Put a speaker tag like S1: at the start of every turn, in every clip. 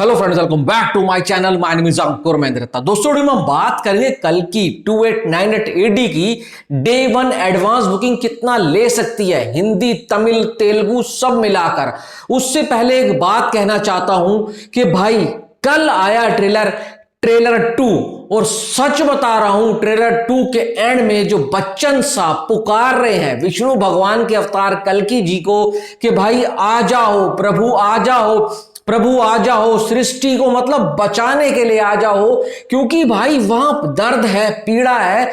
S1: Hello friends, welcome back to my channel. My name is Ankur Mahendra. दोस्तों हम बात करेंगे कल की 2898 एडी की डे 1 एडवांस बुकिंग कितना ले सकती है, हिंदी तमिल तेलुगु सब मिलाकर। उससे पहले एक बात कहना चाहता हूं कि भाई कल आया ट्रेलर 2 और सच बता रहा हूं ट्रेलर 2 के एंड में जो बच्चन साहब पुकार रहे हैं विष्णु भगवान के अवतार कल्कि जी को कि भाई आ जाओ प्रभु, आ जाओ प्रभु, आ जाओ सृष्टि को मतलब बचाने के लिए आ जाओ, क्योंकि भाई वहां दर्द है, पीड़ा है,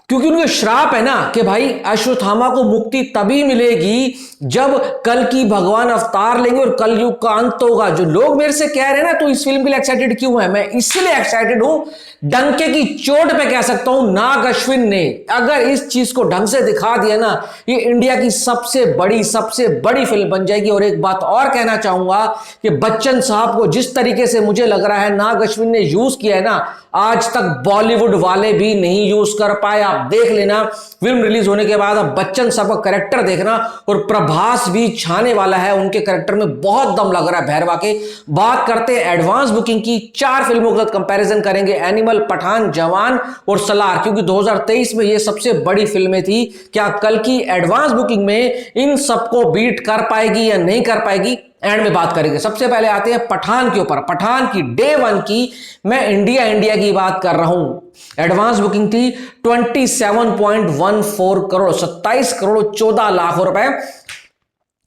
S1: क्योंकि उनके श्राप है ना कि भाई अश्वत्थामा को मुक्ति तभी मिलेगी जब कल की भगवान अवतार लेंगे और कलयुग का अंत होगा। जो लोग मेरे से कह रहे हैं ना तो इस फिल्म के लिए एक्साइटेड क्यों है, मैं इसलिए एक्साइटेड हूं, डंके की चोट पे कह सकता हूं नाग अश्विन ने अगर इस चीज को ढंग से दिखा दिया ना, ये इंडिया की सबसे बड़ी फिल्म बन जाएगी। और एक बात और कहना चाहूंगा कि बच्चन साहब को जिस तरीके से मुझे लग रहा है नाग अश्विन ने यूज किया है ना, आज तक बॉलीवुड वाले भी नहीं यूज कर पाए। आप देख लेना फिल्म रिलीज होने के बाद अब बच्चन साहब का कैरेक्टर देखना, और प्रभास भी छाने वाला है, उनके कैरेक्टर में बहुत दम लग रहा है भैरवा के। बात करते हैं एडवांस बुकिंग की, 4 फिल्मों के साथ कंपैरिजन करेंगे, एनिमल, पठान, जवान और सलार, क्योंकि 2023 में ये सबसे बड़ी फिल्में थी। क्या कल की एडवांस बुकिंग में इन सबको बीट कर पाएगी या नहीं कर पाएगी, एंड में बात करेंगे। सबसे पहले आते हैं पठान के ऊपर। पठान की डे 1 की मैं इंडिया की बात कर रहा हूं, एडवांस बुकिंग थी 27.14 करोड़, 27 करोड़ 14 लाख रुपए।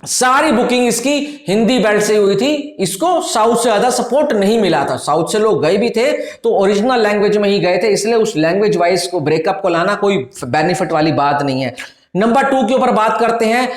S1: सारी बुकिंग इसकी हिंदी बेल्ट से हुई थी, इसको साउथ से ज्यादा सपोर्ट नहीं मिला था। साउथ से लोग गए भी थे तो ओरिजिनल लैंग्वेज में ही गए थे, इसलिए उस लैंग्वेज वाइज को ब्रेकअप को लाना कोई बेनिफिट वाली बात नहीं है। नंबर 2 के ऊपर बात करते हैं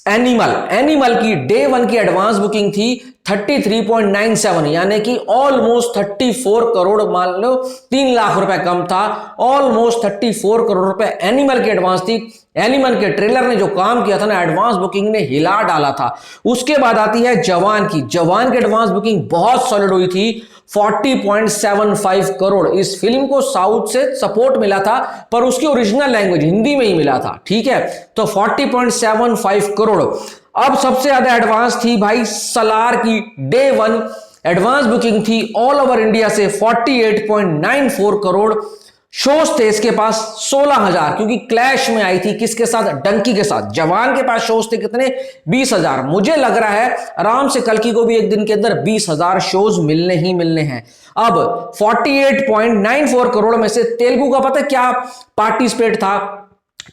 S1: एनिमल की डे 1 की एडवांस बुकिंग थी 33.97, यानी कि ऑलमोस्ट 34 करोड़, मान लो 3 लाख रुपए कम था, ऑलमोस्ट 34 करोड़ रुपए एनिमल की एडवांस थी। एनिमल के ट्रेलर ने जो काम किया था ना, एडवांस बुकिंग ने हिला डाला था। उसके बाद आती है जवान की। जवान की एडवांस बुकिंग बहुत सॉलिड हुई थी 40.75 करोड़। इस फिल्म को साउथ से सपोर्ट मिला था पर उसकी ओरिजिनल लैंग्वेज हिंदी में ही मिला था, ठीक है, तो 40.75 करोड़। अब सबसे ज्यादा एडवांस थी भाई सलार की डे 1 एडवांस बुकिंग थी ऑल ओवर इंडिया से 48.94 करोड़। शोज थे इसके पास 16,000, क्योंकि क्लैश में आई थी किसके साथ, डंकी के साथ। जवान के पास शोज थे कितने, 20,000। मुझे लग रहा है आराम से कल्कि को भी एक दिन के अंदर 20,000 शोज मिलने ही मिलने हैं। अब 48.94 करोड़ में से तेलुगु का पता है क्या पार्टिसिपेट था,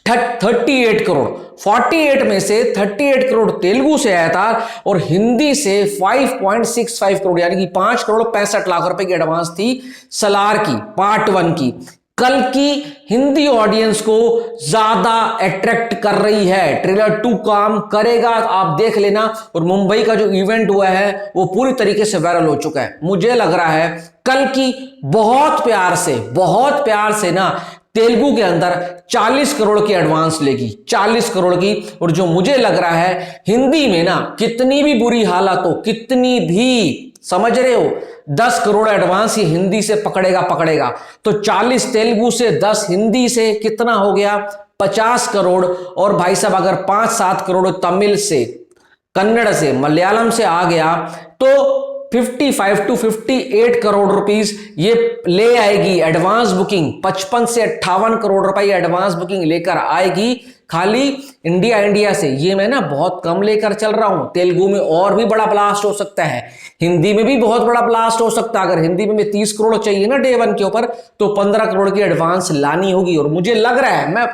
S1: 38 करोड़। 48 में से 38 करोड़ तेलुगु से आया था और हिंदी से 5.65 करोड़, यानी कि 5 करोड़ 65 लाख रुपए की एडवांस थी सलार की पार्ट 1 की। कल की हिंदी ऑडियंस को ज्यादा अट्रैक्ट कर रही है, ट्रेलर 2 काम करेगा, आप देख लेना। और मुंबई का जो इवेंट हुआ है वो पूरी तरीके से वायरल हो चुका है। मुझे लग रहा है कल की बहुत प्यार से ना तेलुगु के अंदर 40 करोड़ की एडवांस लेगी, 40 करोड़ की। और जो मुझे लग रहा है हिंदी में ना कितनी भी बुरी हालत हो, कितनी भी, समझ रहे हो, 10 करोड़ एडवांस ही हिंदी से पकड़ेगा। तो 40 तेलुगु से 10 हिंदी से कितना हो गया, 50 करोड़। और भाई साहब अगर 5-7 करोड़ तमिल से, कन्नड़ से, मलयालम से आ गया तो 55 to 58 करोड़ रुपीस ये ले आएगी एडवांस बुकिंग। 55 से 58 करोड़ रुपए एडवांस बुकिंग लेकर आएगी खाली इंडिया से। ये मैं ना बहुत कम लेकर चल रहा हूं, तेलुगु में और भी बड़ा ब्लास्ट हो सकता है, हिंदी में भी बहुत बड़ा ब्लास्ट हो सकता है। अगर हिंदी में 30 करोड़ चाहिए ना डे 1 के ऊपर तो 15 करोड़ की एडवांस लानी होगी। और मुझे लग रहा है, मैं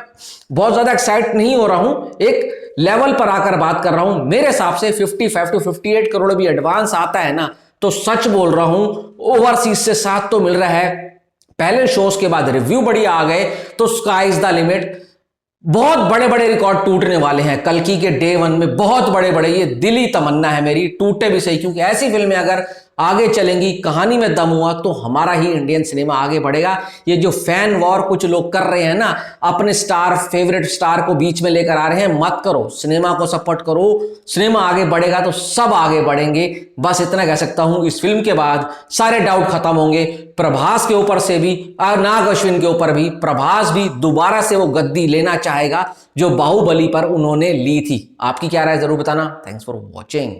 S1: बहुत ज्यादा एक्साइट नहीं हो रहा हूं, एक लेवल पर आकर बात कर रहा हूं, मेरे हिसाब से 55 to 58 करोड़ भी एडवांस आता है ना, तो सच बोल रहा हूं ओवरसीज से साथ तो मिल रहा है। पहले शोज के बाद रिव्यू बढ़िया आ गए तो स्काई इज द लिमिट। बहुत बड़े रिकॉर्ड टूटने वाले हैं कल्कि के डे 1 में, बहुत बड़े, ये दिली तमन्ना है मेरी, टूटे भी सही, क्योंकि ऐसी फिल्में अगर आगे चलेंगी, कहानी में दम हुआ तो हमारा ही इंडियन सिनेमा आगे बढ़ेगा। ये जो फैन वॉर कुछ लोग कर रहे हैं ना, अपने फेवरेट स्टार को बीच में लेकर आ रहे हैं, मत करो, सिनेमा को सपोर्ट करो, सिनेमा आगे बढ़ेगा तो सब आगे बढ़ेंगे। बस इतना कह सकता हूं, इस फिल्म के बाद सारे डाउट खत्म होंगे, प्रभास के ऊपर से भी और नाग अश्विन के ऊपर भी। प्रभास भी दोबारा से वो गद्दी लेना चाहेगा जो बाहुबली पर उन्होंने ली थी। आपकी क्या राय जरूर बताना। Thanks for watching.